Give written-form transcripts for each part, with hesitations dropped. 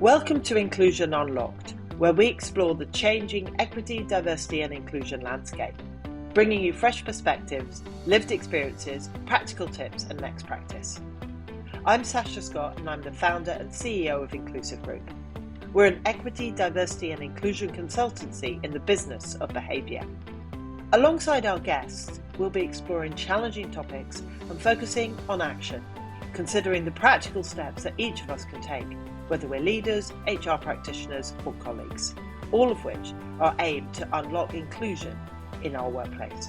Welcome to Inclusion Unlocked, where we explore the changing equity, diversity and inclusion landscape, bringing you fresh perspectives, lived experiences, practical tips and next practice. I'm Sasha Scott and I'm the founder and CEO of Inclusive Group. We're an equity, diversity and inclusion consultancy in the business of behaviour. Alongside our guests, we'll be exploring challenging topics and focusing on action, considering the practical steps that each of us can take, whether we're leaders, HR practitioners or colleagues, all of which are aimed to unlock inclusion in our workplace.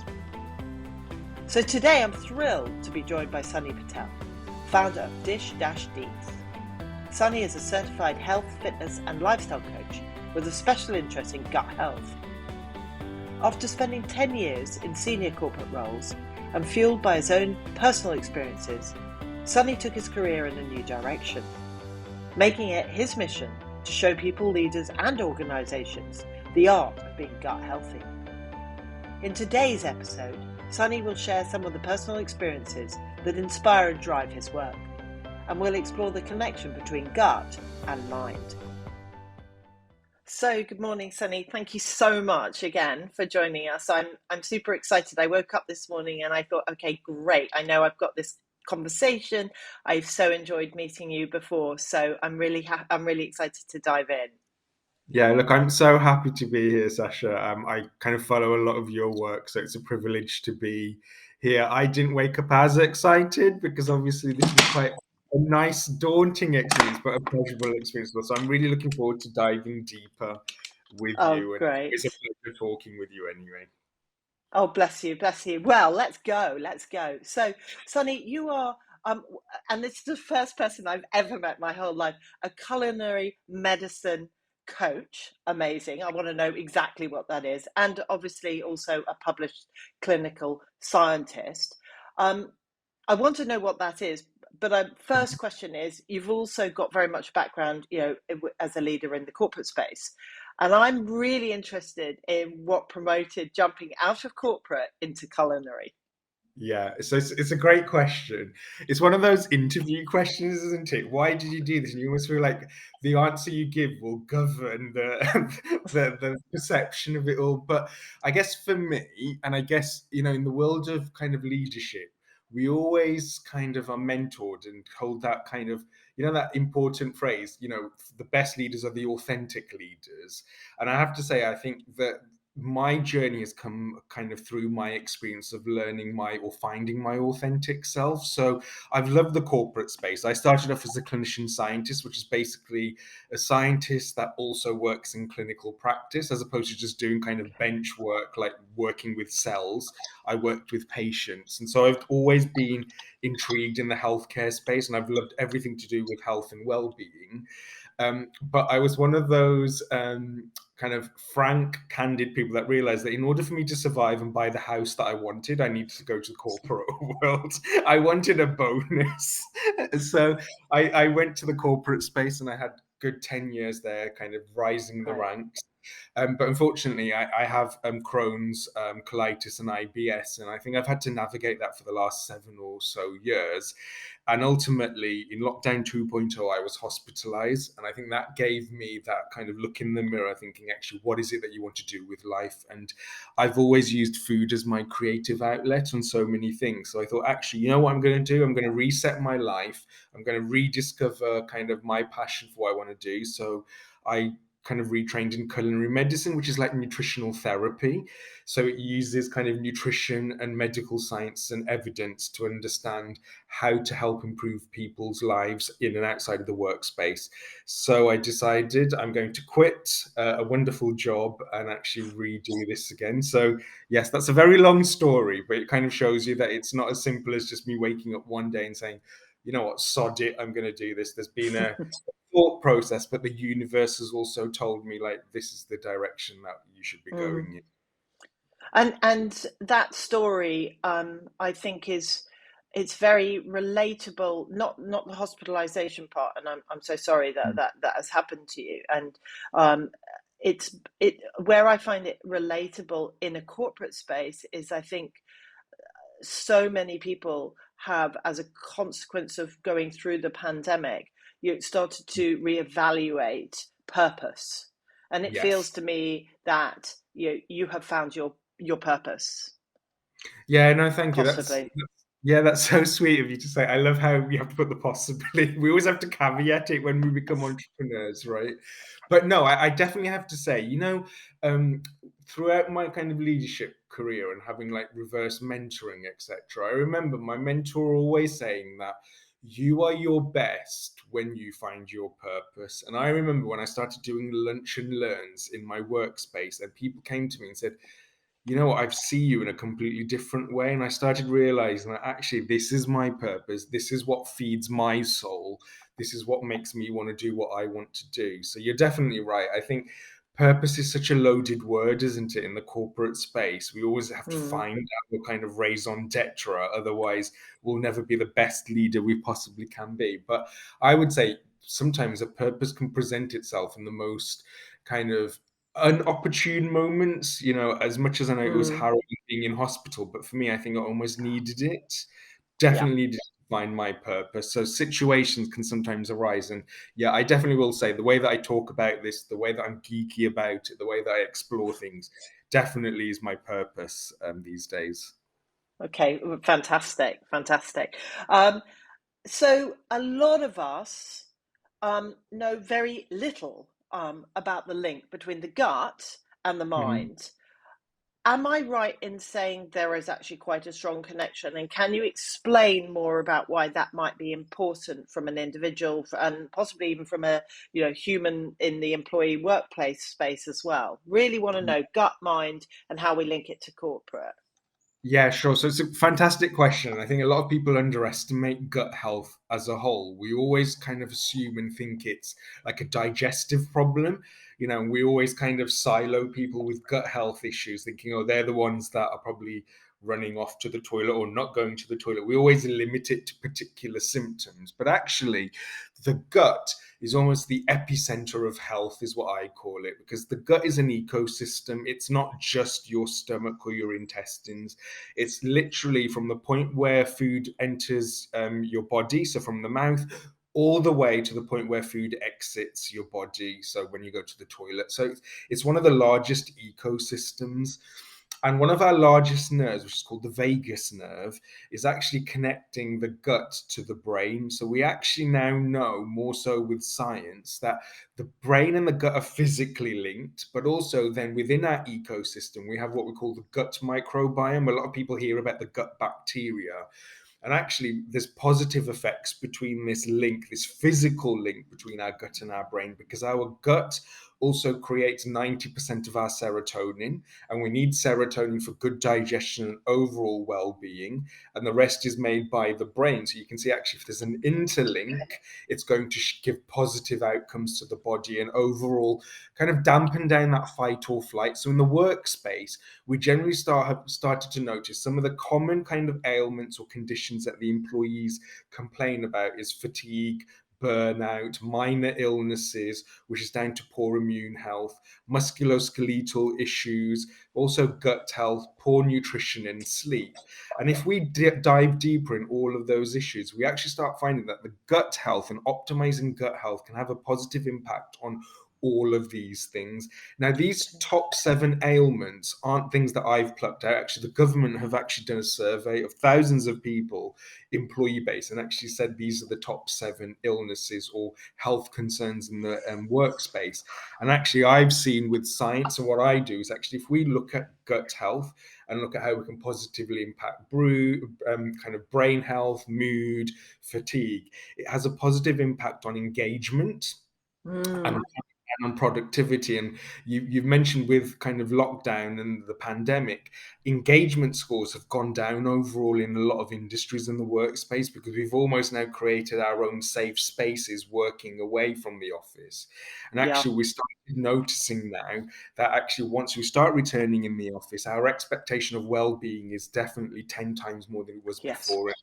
So today I'm thrilled to be joined by Sunni Patel, founder of Deets. Sunni is a certified health, fitness and lifestyle coach with a special interest in gut health. After spending 10 years in senior corporate roles and fueled by his own personal experiences, Sunni took his career in a new direction, making it his mission to show people, leaders and organisations the art of being gut healthy. In today's episode, Sunni will share some of the personal experiences that inspire and drive his work, and we'll explore the connection between gut and mind. So good morning, Sunni. Thank you so much again for joining us. I'm super excited. I woke up this morning and I thought, okay, great. I know I've got this conversation. I've so enjoyed meeting you before, so I'm really excited to dive in. Yeah, look, I'm so happy to be here, Sasha. I kind of follow a lot of your work, so it's a privilege to be here. I didn't wake up as excited because obviously this is quite a nice, daunting experience, but a pleasurable experience. So I'm really looking forward to diving deeper with you. And Great. it's a pleasure talking with you anyway. Oh, bless you. Well, let's go. So, Sunni, you are, and this is the first person I've ever met my whole life, a culinary medicine coach. Amazing. I want to know exactly what that is. And obviously also a published clinical scientist. I want to know what that is. But first question is, you've also got very much background, as a leader in the corporate space. And I'm really interested in what promoted jumping out of corporate into culinary. Yeah, so it's a great question. It's one of those interview questions, isn't it? Why did you do this? And you almost feel like the answer you give will govern the perception of it all. But I guess for me, and I guess, in the world of kind of leadership, we always kind of are mentored and hold that kind of, that important phrase, the best leaders are the authentic leaders. And I have to say, I think that my journey has come kind of through my experience of learning finding my authentic self. So I've loved the corporate space. I started off as a clinician scientist, which is basically a scientist that also works in clinical practice, as opposed to just doing kind of bench work, like working with cells. I worked with patients. And so I've always been intrigued in the healthcare space, and I've loved everything to do with health and well-being. But I was one of those kind of frank, candid people that realized that in order for me to survive and buy the house that I wanted, I needed to go to the corporate world. I wanted a bonus. So I went to the corporate space and I had good 10 years there, kind of rising the ranks. But unfortunately, I have Crohn's, colitis and IBS, and I think I've had to navigate that for the last 7 or so years. And ultimately, in lockdown 2.0, I was hospitalized. And I think that gave me that kind of look in the mirror, thinking, actually, what is it that you want to do with life? And I've always used food as my creative outlet on so many things. So I thought, actually, you know what I'm going to do? I'm going to reset my life. I'm going to rediscover kind of my passion for what I want to do. So I kind of retrained in culinary medicine, which is like nutritional therapy. So it uses kind of nutrition and medical science and evidence to understand how to help improve people's lives in and outside of the workspace. So I decided I'm going to quit a wonderful job and actually redo this again. So yes, that's a very long story, but it kind of shows you that it's not as simple as just me waking up one day and saying, you know what, sod it, I'm going to do this. There's been a thought process, but the universe has also told me, like, this is the direction that you should be going in. And that story, I think it's very relatable. Not the hospitalization part, and I'm so sorry that has happened to you. And it's where I find it relatable in a corporate space is, I think, so many people have, as a consequence of going through the pandemic, you started to reevaluate purpose. And it feels Yes. to me that you have found your purpose, Yeah, no, thank you. possibly. Yeah, that's so sweet of you to say. I love how you have to put the possibility. We always have to caveat it when we become entrepreneurs, right? But no, I definitely have to say, um, throughout my kind of leadership career and having like reverse mentoring, etc., I remember my mentor always saying that you are your best when you find your purpose. And I remember when I started doing lunch and learns in my workspace, and people came to me and said, you know what, I see you in a completely different way. And I started realizing that actually this is my purpose. This is what feeds my soul. This is what makes me want to do what I want to do. So you're definitely right. I think purpose is such a loaded word, isn't it, in the corporate space? We always have to Mm, find our kind of raison d'etre. Otherwise, we'll never be the best leader we possibly can be. But I would say sometimes a purpose can present itself in the most kind of unopportune moments, as much as I know it was mm, harrowing being in hospital, but for me, I think I almost needed it. yeah. Definitely needed to find my purpose. So situations can sometimes arise. And yeah, I definitely will say the way that I talk about this, the way that I'm geeky about it, the way that I explore things, definitely is my purpose these days. Okay, fantastic, fantastic. Um, so a lot of us know very little about the link between the gut and the Mhm. mind. Am I right in saying there is actually quite a strong connection? And can you explain more about why that might be important from an individual and possibly even from a human in the employee workplace space as well? Really want to know gut, mind, and how we link it to corporate. Yeah, sure. So it's a fantastic question. I think a lot of people underestimate gut health as a whole. We always kind of assume and think it's like a digestive problem. We always kind of silo people with gut health issues, thinking, oh, they're the ones that are probably running off to the toilet or not going to the toilet. We always limit it to particular symptoms. But actually, the gut is almost the epicenter of health, is what I call it, because the gut is an ecosystem. It's not just your stomach or your intestines. It's literally from the point where food enters your body, so from the mouth, all the way to the point where food exits your body, so when you go to the toilet. So it's one of the largest ecosystems. And one of our largest nerves, which is called the vagus nerve, is actually connecting the gut to the brain. So we actually now know, more so with science, that the brain and the gut are physically linked, but also then within our ecosystem, we have what we call the gut microbiome. A lot of people hear about the gut bacteria. And actually, there's positive effects between this link, this physical link between our gut and our brain, because our gut also creates 90% of our serotonin, and we need serotonin for good digestion and overall well-being, and the rest is made by the brain. So you can see actually if there's an interlink, it's going to give positive outcomes to the body and overall kind of dampen down that fight or flight. So in the workspace, we generally have started to notice some of the common kind of ailments or conditions that the employees complain about is fatigue, burnout, minor illnesses, which is down to poor immune health, musculoskeletal issues, also gut health, poor nutrition, and sleep. And if we dive deeper in all of those issues, we actually start finding that the gut health and optimizing gut health can have a positive impact on all of these things. Now, these Okay. top 7 ailments aren't things that I've plucked out. Actually, the government have actually done a survey of thousands of people, employee base, and actually said these are the top 7 illnesses or health concerns in the workspace. And actually, I've seen with science, and what I do is actually, if we look at gut health and look at how we can positively impact kind of brain health, mood, fatigue, it has a positive impact on engagement and, Mm, and on productivity. And you've mentioned with kind of lockdown and the pandemic, engagement scores have gone down overall in a lot of industries in the workspace because we've almost now created our own safe spaces working away from the office. And yeah, actually, we started noticing now that actually once we start returning in the office, our expectation of well-being is definitely 10 times more than it was yes. before.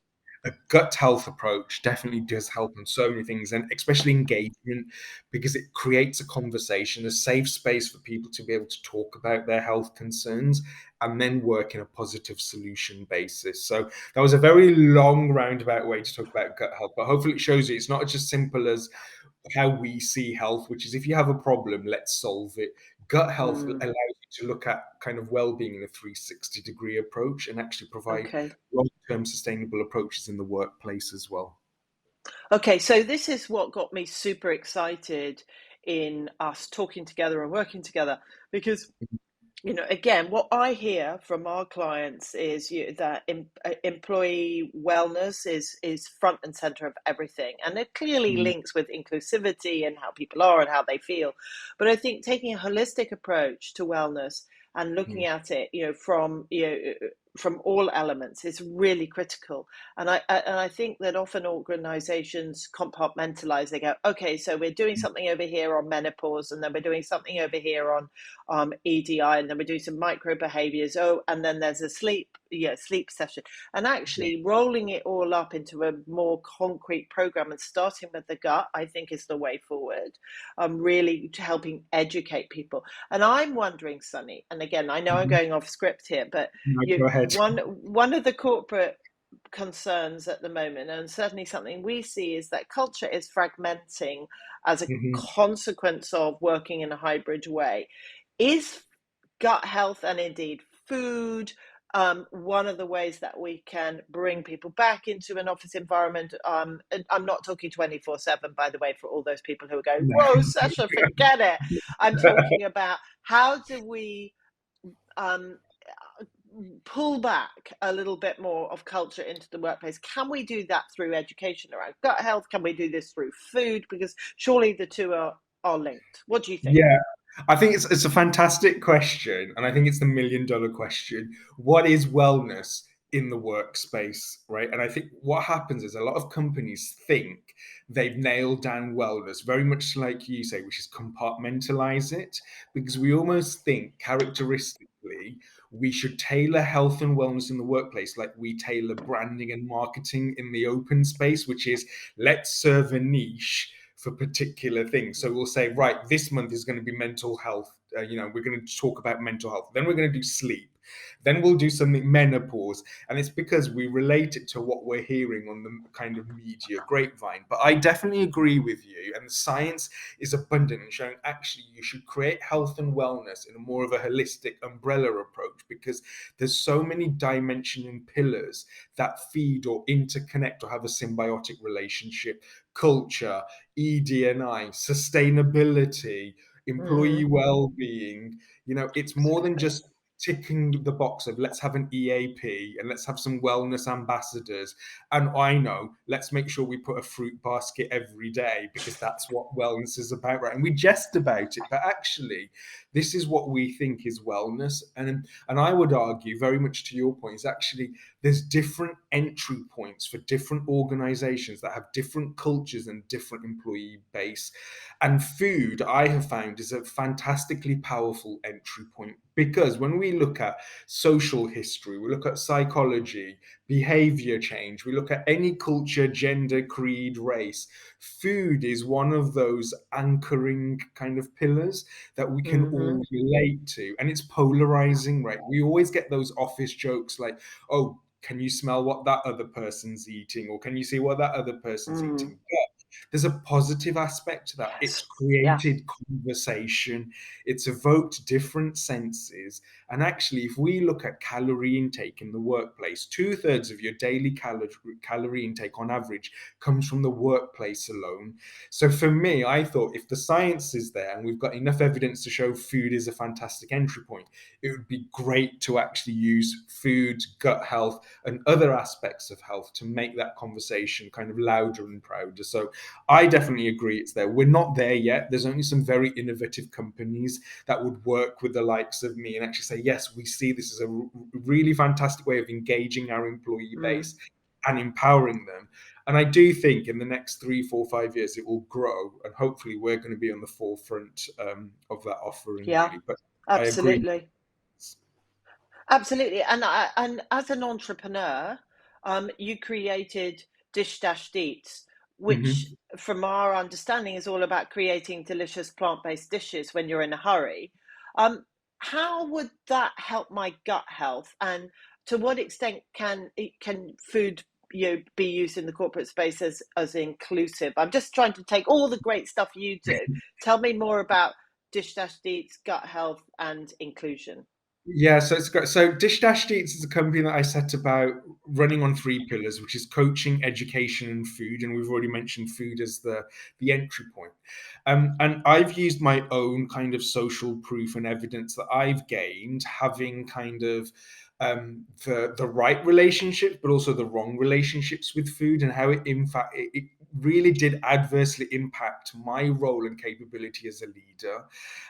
a gut health approach definitely does help on so many things, and especially engagement, because it creates a conversation, a safe space for people to be able to talk about their health concerns and then work in a positive solution basis. So that was a very long roundabout way to talk about gut health, but hopefully it shows you it's not just simple as how we see health, which is if you have a problem, let's solve it. Gut health Mm, allows you to look at kind of well-being in a 360-degree approach and actually provide okay. long-term sustainable approaches in the workplace as well. Okay, so this is what got me super excited in us talking together and working together because again, what I hear from our clients is that employee wellness is front and center of everything, and it clearly Mm, links with inclusivity and how people are and how they feel. But I think taking a holistic approach to wellness and looking mm, at it, from all elements is really critical. And I think that often organizations compartmentalize. They go, okay, so we're doing mm. something over here on menopause, and then we're doing something over here on EDI, and then we do some micro behaviors. Oh, and then there's a sleep session, and Yeah. actually rolling it all up into a more concrete program and starting with the gut, I think is the way forward. Really helping educate people. And I'm wondering, Sunny, and again, I know I'm Mhm. going off script here, but No, go ahead. one of the corporate concerns at the moment, and certainly something we see, is that culture is fragmenting as a Mhm. consequence of working in a hybrid way. Is gut health and indeed food one of the ways that we can bring people back into an office environment? And I'm not talking 24/7, by the way, for all those people who are going, No. whoa, Sasha, forget it. I'm talking about how do we um, pull back a little bit more of culture into the workplace? Can we do that through education around gut health? Can we do this through food? Because surely the two are linked. What do you think? Yeah, I think it's a fantastic question, and I think it's the million-dollar question. What is wellness in the workspace, right? And I think what happens is a lot of companies think they've nailed down wellness, very much like you say, which is compartmentalize it, because we almost think characteristically we should tailor health and wellness in the workplace like we tailor branding and marketing in the open space, which is let's serve a niche for particular things. So we'll say, right, this month is going to be mental health. We're going to talk about mental health. Then we're going to do sleep. Then we'll do something menopause. And it's because we relate it to what we're hearing on the kind of media grapevine. But I definitely agree with you. And the science is abundant in showing actually you should create health and wellness in a more of a holistic umbrella approach, because there's so many dimension and pillars that feed or interconnect or have a symbiotic relationship. Culture, ED&I, sustainability, employee Mm, well-being. It's more than absolutely. just ticking the box of let's have an EAP and let's have some wellness ambassadors. And I know, let's make sure we put a fruit basket every day because that's what wellness is about, right? And we jest about it, but actually, this is what we think is wellness. And I would argue, very much to your point, is actually there's different entry points for different organizations that have different cultures and different employee base. And food, I have found, is a fantastically powerful entry point, because when we look at social history, we look at psychology, behavior change, we look at any culture, gender, creed, race, food is one of those anchoring kind of pillars that we can Mm-hmm. all relate to. And it's polarizing, right? We always get those office jokes like, oh, can you smell what that other person's eating? Or can you see what that other person's Mm, eating? But there's a positive aspect to that. It's yes. Yeah. created conversation, it's evoked different senses. And actually, if we look at calorie intake in the workplace, two-thirds of your daily calorie intake on average comes from the workplace alone. So for me, I thought if the science is there and we've got enough evidence to show food is a fantastic entry point, it would be great to actually use food, gut health, and other aspects of health to make that conversation kind of louder and prouder. So I definitely agree it's there. We're not there yet. There's only some very innovative companies that would work with the likes of me and actually say, yes, we see this as a really fantastic way of engaging our employee Mm, base and empowering them. And I do think in the next 3, 4, 5 years, it will grow. And hopefully, we're going to be on the forefront of that offering, yeah. really. But I agree. Absolutely. Absolutely. And as an entrepreneur, you created Dish Dash Deets, which, Hmm. from our understanding, is all about creating delicious plant-based dishes when you're in a hurry. Um, how would that help my gut health, and to what extent can food, be used in the corporate space as inclusive? I'm just trying to take all the great stuff you do. Tell me more about Dish Dash Deets, gut health, and inclusion. Yeah, so it's great. So Dish Dash Deets is a company that I set about running on three pillars, which is coaching, education, and food. And we've already mentioned food as the entry point. And I've used my own kind of social proof and evidence that I've gained, having kind of the right relationships, but also the wrong relationships with food, and how it in fact it really did adversely impact my role and capability as a leader.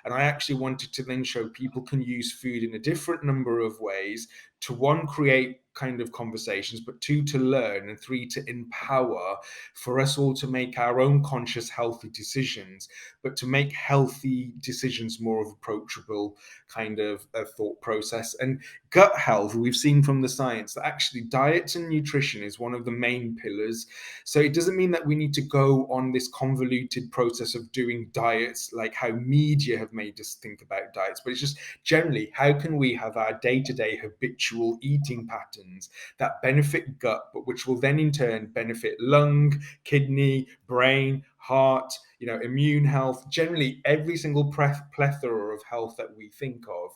And I actually wanted to then show people can use food in a different number of ways to, one, create kind of conversations, but two, to learn, and three, to empower, for us all to make our own conscious, healthy decisions, but to make healthy decisions more of approachable kind of a thought process. And gut health, we've seen from the science that actually diets and nutrition is one of the main pillars. So it doesn't mean that we need to go on this convoluted process of doing diets like how media have made us think about diets, but it's just generally how can we have our day-to-day habitual eating patterns that benefit gut, but which will then in turn benefit lung, kidney, brain, heart, immune health, generally every single plethora of health that we think of.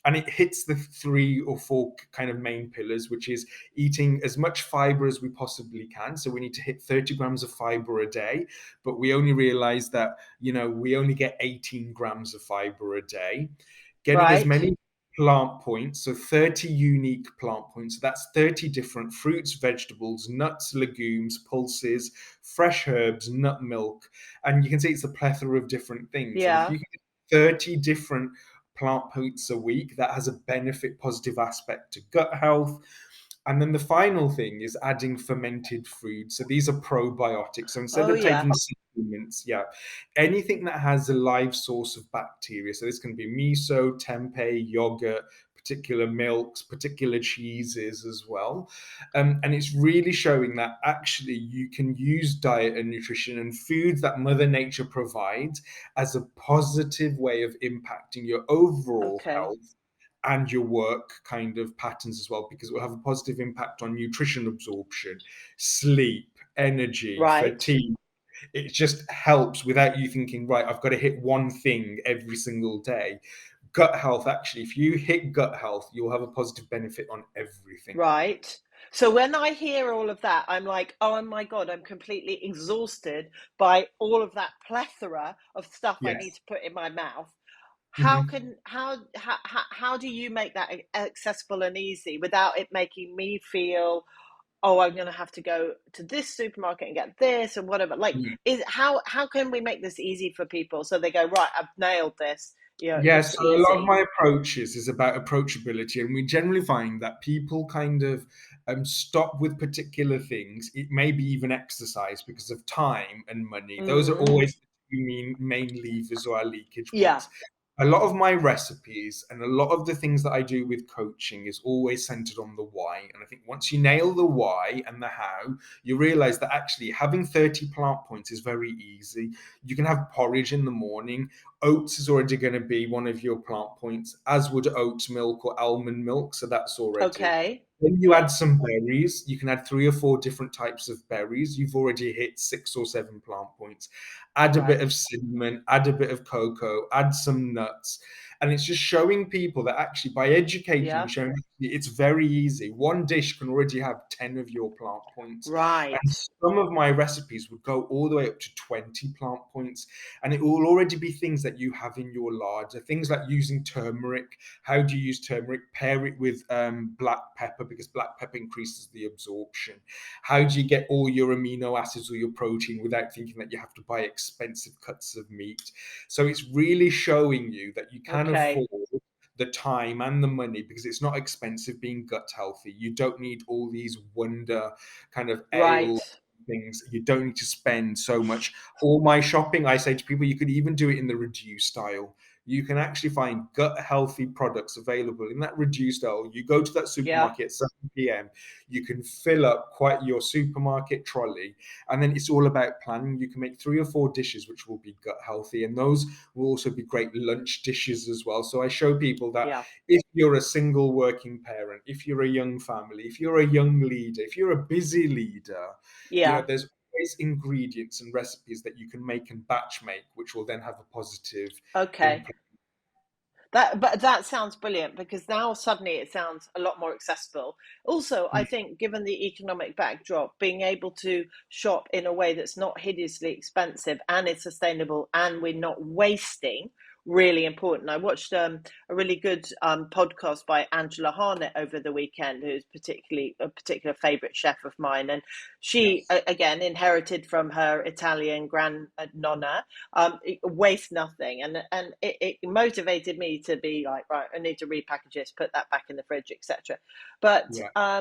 And it hits the three or four kind of main pillars, which is eating as much fiber as we possibly can. So we need to hit 30 grams of fiber a day, but we only realize that, we only get 18 grams of fiber a day. Getting as Right? many plant points, so 30 unique plant points. So that's 30 different fruits, vegetables, nuts, legumes, pulses, fresh herbs, nut milk. And you can see it's a plethora of different things. And if Yeah. you can get 30 different plant points a week, that has a benefit positive aspect to gut health. And then the final thing is adding fermented food. So these are probiotics. So instead Oh, of yeah. taking supplements, yeah, anything that has a live source of bacteria. So this can be miso, tempeh, yogurt, particular milks, particular cheeses as well. And it's really showing that actually you can use diet and nutrition and foods that Mother Nature provides as a positive way of impacting your overall Okay. health and your work kind of patterns as well, because it will have a positive impact on nutrition absorption, sleep, energy, Right. fatigue. It just helps without you thinking, right, I've got to hit one thing every single day. Gut health, actually, if you hit gut health, you'll have a positive benefit on everything. Right. So when I hear all of that, I'm like, oh my God, I'm completely exhausted by all of that plethora of stuff I need Yes. to put in my mouth. How Mhm. can how do you make that accessible and easy without it making me feel, oh, I'm going to have to go to this supermarket and get this and whatever? Like, Yeah. is how can we make this easy for people so they go, right, I've nailed this. Yeah, It's so a lot of easy. my approaches is about approachability, and we generally find that people kind of stop with particular things. It may be even exercise because of time and money. Those are Mm, always the two main levers or our leakage yeah. points. A lot of my recipes and a lot of the things that I do with coaching is always centered on the why. And I think once you nail the why and the how, you realize that actually having 30 plant points is very easy. You can have porridge in the morning. Oats is already going to be one of your plant points, as would oat milk or almond milk. So that's already. Okay. When you Yeah. add some berries, you can add 3 or 4 different types of berries. You've already hit 6 or 7 plant points. Add a bit Right. of cinnamon, add a bit of cocoa, add some nuts. And it's just showing people that actually by educating Yeah. and showing it's very easy. One dish can already have 10 of your plant points. And Right. some of my recipes would go all the way up to 20 plant points. And it will already be things that you have in your larder. Things like using turmeric. How do you use turmeric? Pair it with black pepper, because black pepper increases the absorption. How do you get all your amino acids or your protein without thinking that you have to buy expensive cuts of meat? So it's really showing you that you can Okay. afford the time and the money, because it's not expensive being gut healthy. You don't need all these wonder kind of Right. ale things. You don't need to spend so much. All my shopping, I say to people, you could even do it in the reduced style. you can actually find gut healthy products available in that reduced aisle. You go to that Yeah. supermarket at 7 p.m., you can fill up quite your supermarket trolley, and then it's all about planning. You can make 3 or 4 dishes which will be gut healthy, and those will also be great lunch dishes as well. So I show people that Yeah. if you're a single working parent, if you're a young family, if you're a young leader, if you're a busy leader, Yeah. there's always ingredients and recipes that you can make and batch make, which will then have a positive Okay. impact. But that sounds brilliant, because now suddenly it sounds a lot more accessible. Also, I think given the economic backdrop, being able to shop in a way that's not hideously expensive and is sustainable and we're not wasting, really important. I watched a really good podcast by Angela Harnett over the weekend, who's particularly a particular favorite chef of mine, and she Yes. again inherited from her Italian grandnonna waste nothing, and it motivated me to be like, right, I need to repackage this, put that back in the fridge, etc. But Yeah.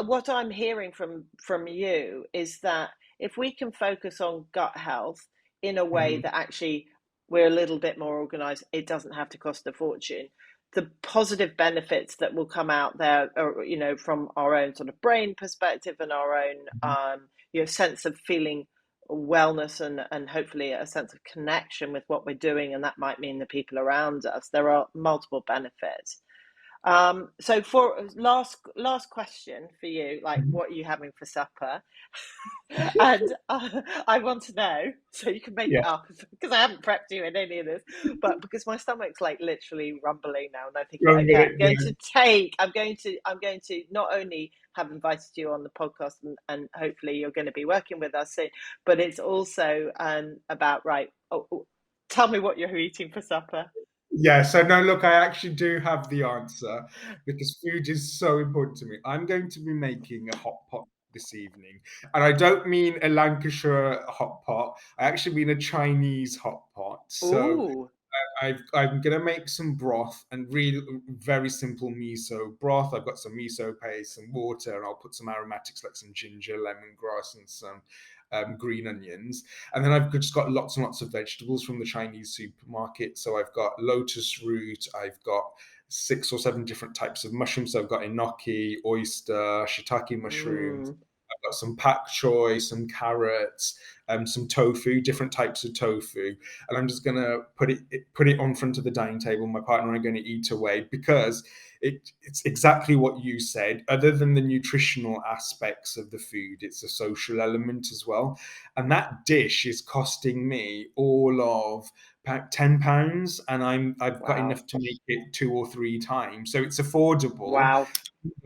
what I'm hearing from you is that if we can focus on gut health in a way Mhm. that actually we're a little bit more organized, it doesn't have to cost a fortune. The positive benefits that will come out there, are, from our own sort of brain perspective and our own, Mhm. sense of feeling wellness, and hopefully a sense of connection with what we're doing, and that might mean the people around us. There are multiple benefits. So for last question for you, like, Mhm. what are you having for supper? And I want to know, so you can make Yeah. it up, because I haven't prepped you in any of this, but because my stomach's like literally rumbling now, and I'm thinking, Run with okay, it, yeah. I'm going to not only have invited you on the podcast, and hopefully you're going to be working with us soon, but it's also about, right. Tell me what you're eating for supper. Yeah, so no, look, I actually do have the answer because food is so important to me. I'm going to be making a hot pot this evening, and I don't mean a Lancashire hot pot. I actually mean a Chinese hot pot. So Ooh. I'm gonna make some broth, and really very simple miso broth. I've got some miso paste, some water, and I'll put some aromatics like some ginger, lemongrass, and some green onions. And then I've just got lots and lots of vegetables from the Chinese supermarket. So I've got lotus root, I've got 6 or 7 different types of mushrooms. So I've got enoki, oyster, shiitake mushrooms. Mm. I've got some pak choy, some carrots, some tofu, different types of tofu, and I'm just gonna put it on front of the dining table. My partner and I are going to eat away because it's exactly what you said. Other than the nutritional aspects of the food, it's a social element as well. And that dish is costing me all of about £10, and I've got Wow. enough to make it 2 or 3 times, so it's affordable. Wow.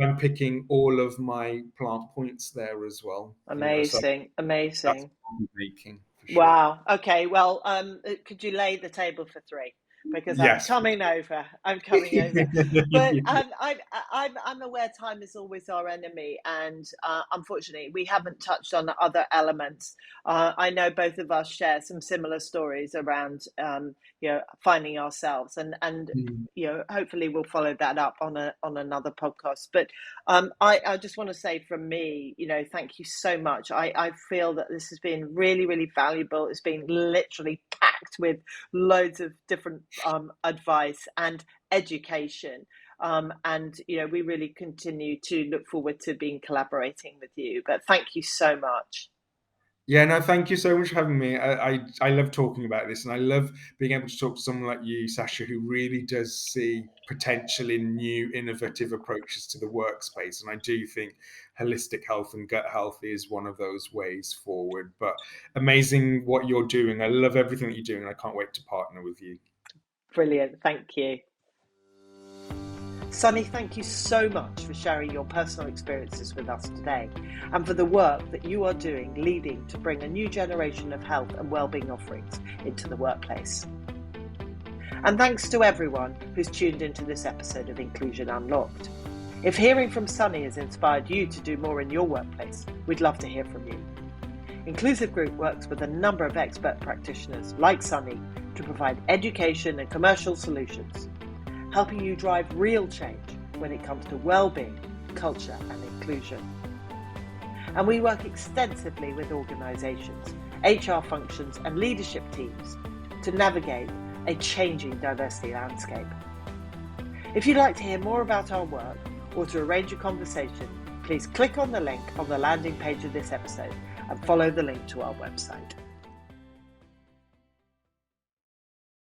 I'm picking all of my plant points there as well. So Amazing. that's Amazing. what I'm making for sure. Wow. Okay. Well, could you lay the table for three? Because I'm Yes. coming over. I'm coming over. But I'm aware time is always our enemy, and unfortunately, we haven't touched on the other elements. I know both of us share some similar stories around, finding ourselves, and Mm. hopefully we'll follow that up on another podcast. But I just want to say from me, thank you so much. I feel that this has been really, really valuable. It's been literally packed with loads of different advice and education. And we really continue to look forward to being collaborating with you. But thank you so much. Yeah, no, thank you so much for having me. I love talking about this, and I love being able to talk to someone like you, Sasha, who really does see potential in new, innovative approaches to the workspace. And I do think holistic health and gut health is one of those ways forward. But amazing what you're doing. I love everything that you're doing, and I can't wait to partner with you. Brilliant. Thank you. Sunny, thank you so much for sharing your personal experiences with us today, and for the work that you are doing leading to bring a new generation of health and wellbeing offerings into the workplace. And thanks to everyone who's tuned into this episode of Inclusion Unlocked. If hearing from Sunny has inspired you to do more in your workplace, we'd love to hear from you. Inclusive Group works with a number of expert practitioners like Sunny to provide education and commercial solutions, helping you drive real change when it comes to well-being, culture and inclusion. And we work extensively with organisations, HR functions and leadership teams to navigate a changing diversity landscape. If you'd like to hear more about our work or to arrange a conversation, please click on the link on the landing page of this episode and follow the link to our website.